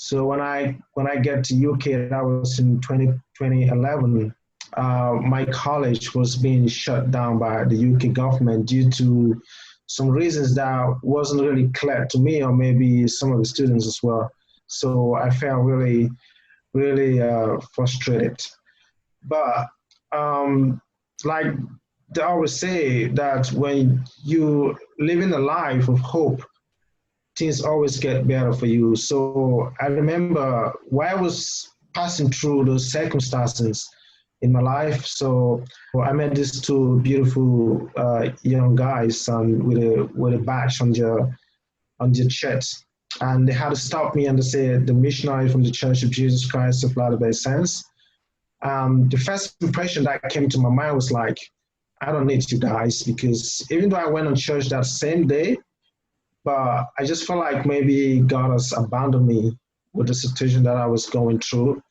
So when I get to UK, that was in 2011. My college was being shut down by the UK government due to some reasons that wasn't really clear to me, or maybe some of the students as well. So I felt really frustrated. But um, like they always say that when you live in a life of hope, things always get better for you. So I remember while I was passing through those circumstances in my life. So I met these two beautiful young guys with a badge on their chest, and they had to stop me and they said the missionary from the Church of Jesus Christ of Latter-day Saints. The first impression that came to my mind was like, I don't need you guys, because even though I went on church that same day, but I just felt like maybe God has abandoned me with the situation that I was going through.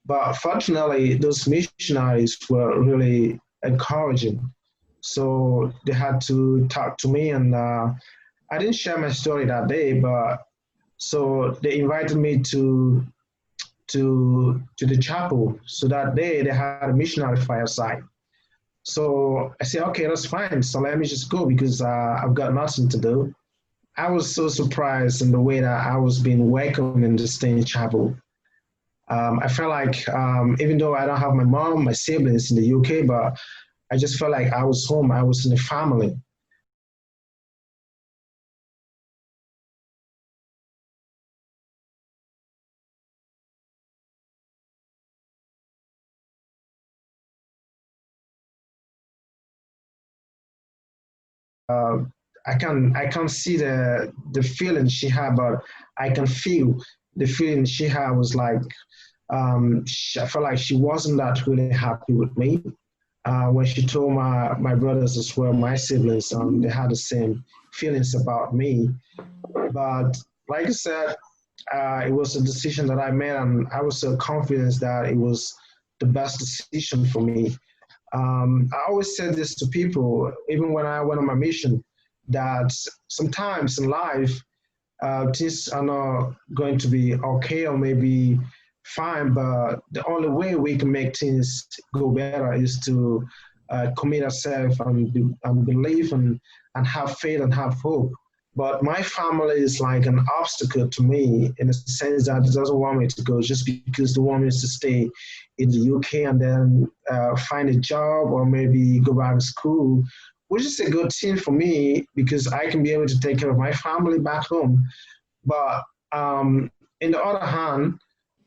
But fortunately, those missionaries were really encouraging. So they had to talk to me, and I didn't share my story that day, but so they invited me to the chapel. So that day they had a missionary fireside. So I said, okay, that's fine. So let me just go because I've got nothing to do. I was so surprised in the way that I was being welcomed in the Stain Chapel. I felt like, even though I don't have my mom, my siblings in the UK, but I just felt like I was home. I was in a family. Uh, I can see the feeling she had, but I can feel the feeling she had was like, I felt like she wasn't that really happy with me. When she told my brothers as well, my siblings, they had the same feelings about me. But like I said, it was a decision that I made, and I was so confident that it was the best decision for me. I always said this to people, even when I went on my mission, that sometimes in life, things are not going to be okay or maybe fine, but the only way we can make things go better is to commit ourselves and believe and have faith and have hope. But my family is like an obstacle to me in the sense that it doesn't want me to go just because they want me to stay in the UK and then find a job or maybe go back to school, which is a good thing for me because I can be able to take care of my family back home. But in the other hand,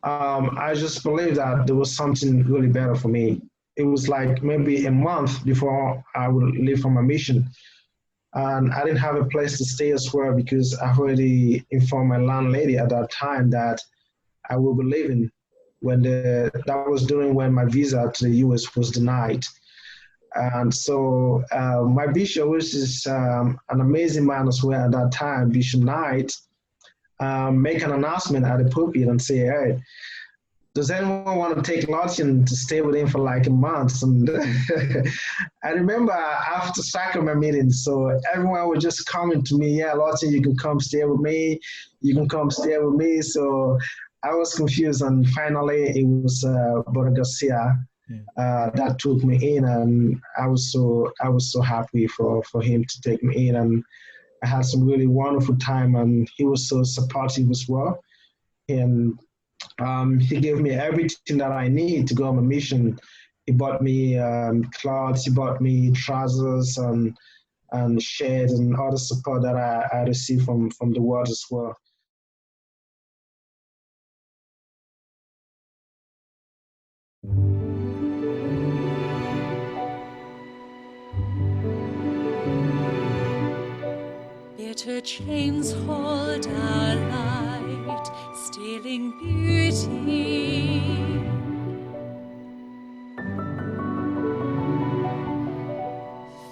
I just believe that there was something really better for me. It was like maybe a month before I would leave for my mission. And I didn't have a place to stay as well because I already informed my landlady at that time that I will be leaving that was during when my visa to the US was denied. And so my bishop, which is an amazing man as well at that time, Bishop Knight, make an announcement at the pulpit and say, hey, does anyone want to take Lothian to stay with him for like a month? And I remember after sacrament meeting, so everyone was just coming to me, yeah, Lothian, you can come stay with me. You can come stay with me. So I was confused. And finally, it was Brother Garcia that took me in. And I was so happy for him to take me in. And I had some really wonderful time. And he was so supportive as well. And he gave me everything that I need to go on my mission. He bought me clothes, he bought me trousers and shirts and all the support that I received from the world as well. Bitter chains hold our light, stealing beauty.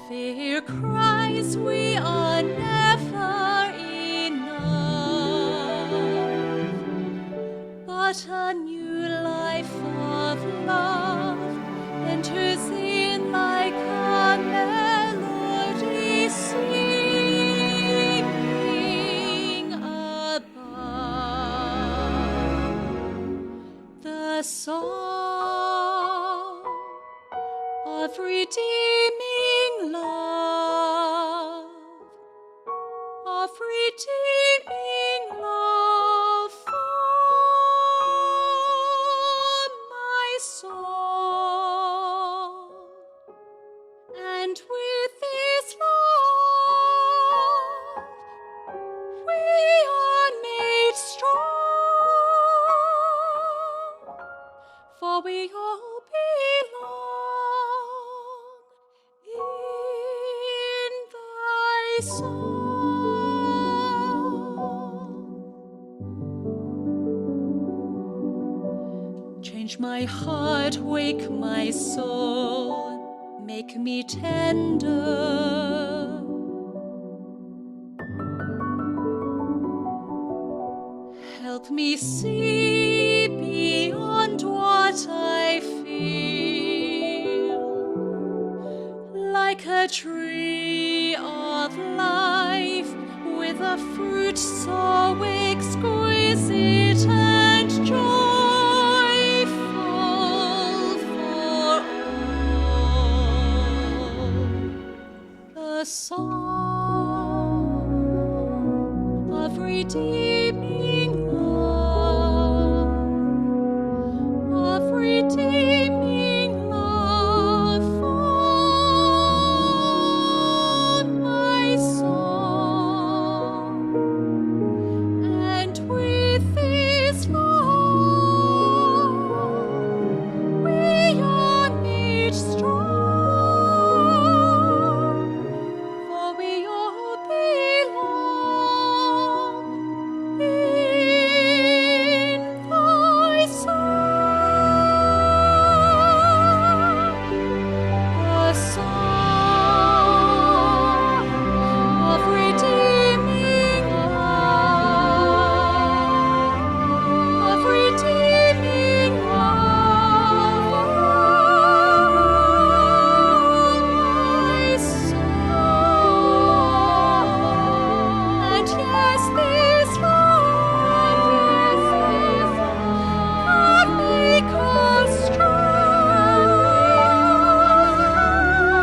Fear cries we are never enough, but a new life of love enters in like a melody singing. Above. song of redeeming love, of redeeming love for my soul. And with this love we are made strong, for we all belong in thy song. Change my heart, wake my soul, make me tender. Help me see beyond what I feel, like a tree of life with a fruit so exquisite and joyful for all. The song of redeeming love, of redeeming love for my soul. And with this love we are made strong, for we all belong in thy song. The song of redeeming love, of redeeming love for my soul. And yes, this love can make us strong.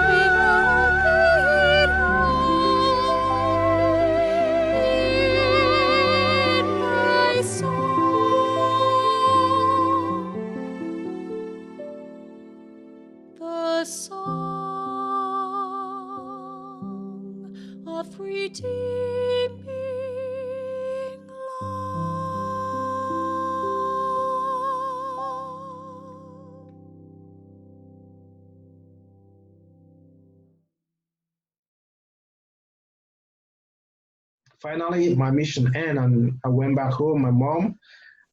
We all belong in thy song. The song of redeeming love. Finally, my mission ended, and I went back home. My mom,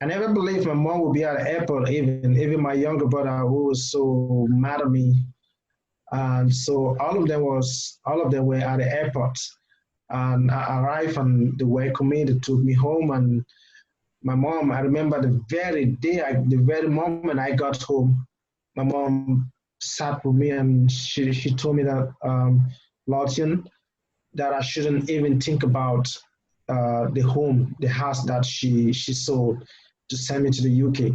I never believed my mom would be at the airport. Even my younger brother, who was so mad at me, and so all of them were at the airport. And I arrived, and they welcomed me. They took me home, and my mom. I remember the very moment I got home, my mom sat with me, and she told me that Lothian, that I shouldn't even think about the house that she sold to send me to the UK.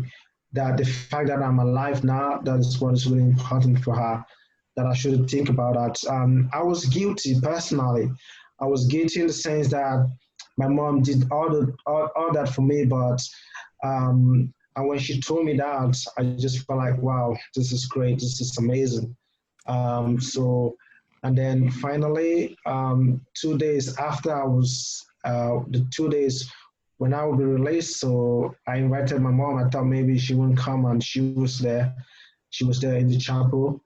That the fact that I'm alive now, that is what is really important for her. That I shouldn't think about that. I was guilty personally. I was guilty in the sense that my mom did all that for me, but and when she told me that, I just felt like, wow, this is great, this is amazing. So and then finally, 2 days after I was, the 2 days when I would be released, so I invited my mom. I thought maybe she wouldn't come, and she was there. She was there in the chapel,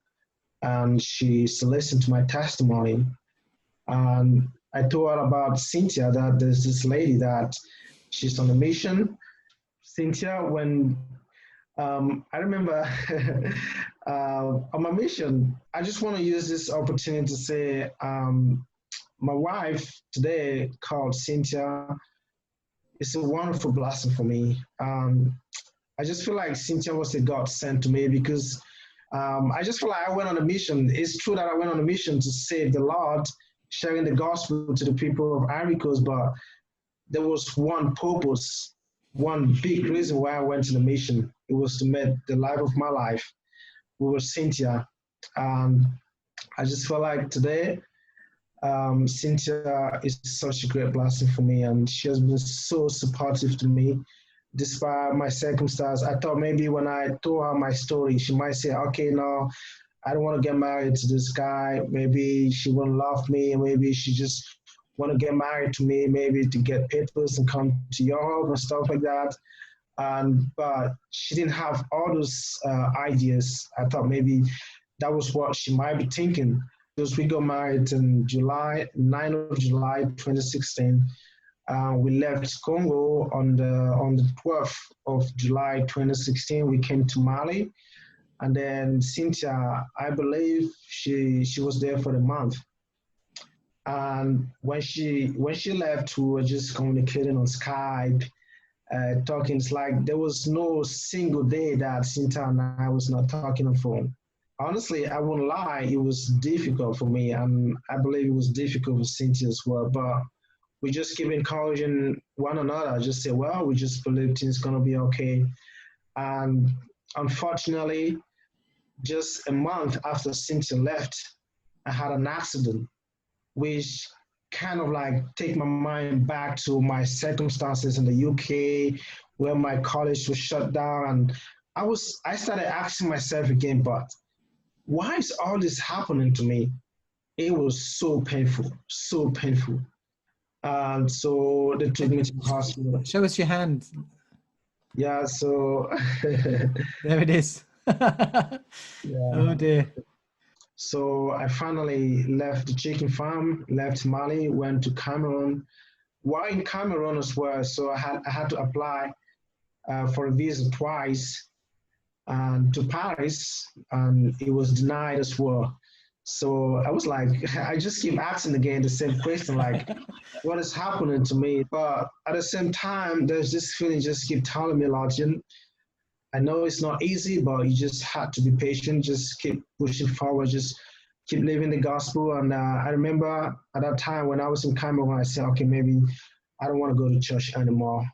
and she listened to my testimony. And I told her about Cynthia, that there's this lady that she's on a mission. Cynthia, when I remember on my mission, I just want to use this opportunity to say my wife today, called Cynthia, is a wonderful blessing for me. I just feel like Cynthia was a God sent to me, because I just feel like I went on a mission. It's true that I went on a mission to save the Lord, sharing the gospel to the people of Ivory Coast, but there was one purpose, one big reason why I went to the mission. it was to meet the life of my life. We were Cynthia. And I just felt like today, Cynthia is such a great blessing for me, and she has been so supportive to me despite my circumstance. I thought maybe when I told her my story, she might say, okay, no, I don't want to get married to this guy. Maybe she won't love me. Maybe she just want to get married to me, maybe to get papers and come to Europe and stuff like that. But she didn't have all those ideas. I thought maybe that was what she might be thinking. Because we got married in July, 9th of July, 2016. We left Congo on the 12th of July 2016. We came to Mali, and then Cynthia, I believe she was there for the month. And when she left, we were just communicating on Skype, talking. It's like there was no single day that Cynthia and I was not talking on the phone. Honestly, I won't lie, it was difficult for me, and I believe it was difficult for Cynthia as well. But we just keep encouraging one another. Just say, well, we just believe things gonna be okay. And unfortunately, just a month after Cynthia left, I had an accident, which kind of like take my mind back to my circumstances in the UK, where my college was shut down, and I started asking myself again, but why is all this happening to me? It was so painful, so painful. And so they took me to the hospital. Show us your hand. Yeah, so there it is. Yeah. Oh dear. So I finally left the chicken farm, left Mali, went to Cameroon. While in Cameroon as well, so I had to apply for a visa twice, and to Paris, and it was denied as well. So I was like, I just keep asking again the same question, like, what is happening to me? But at the same time, there's this feeling just keep telling me, Lothian, I know it's not easy, but you just had to be patient, just keep pushing forward, just keep living the gospel. And I remember at that time when I was in Cameroon, I said, okay, maybe I don't want to go to church anymore.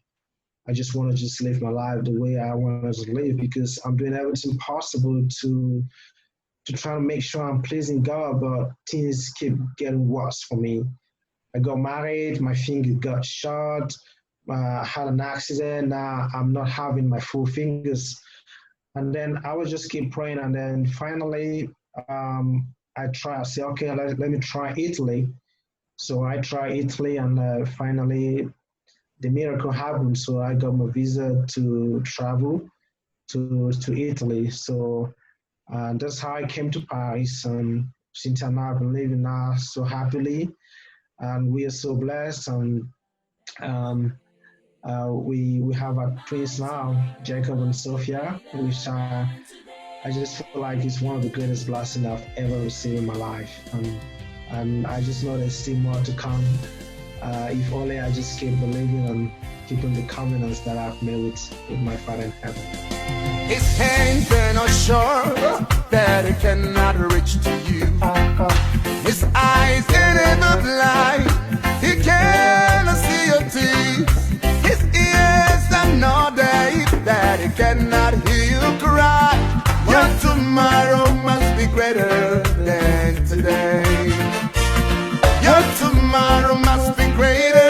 I just want to just live my life the way I want to live, because I'm doing everything possible to try to make sure I'm pleasing God, but things keep getting worse for me. I got married, my finger got shot, I had an accident, now I'm not having my full fingers. And then I would just keep praying, and then finally I say, okay, let me try Italy. So I tried Italy, and finally the miracle happened. So I got my visa to travel to Italy. So that's how I came to Paris. And Cynthia and I have been living now so happily, and we are so blessed. And we have our twins now, Jacob and Sophia, which I just feel like it's one of the greatest blessings I've ever received in my life. And I just know there's still more to come. If only I just keep believing and keeping the covenants that I've made with my Father in heaven. His hands are not sure that it cannot reach to you. His eyes are never blind, he cannot see your tears. His ears are not deaf that he cannot hear you cry. Your tomorrow must be greater than today. Your tomorrow must be greater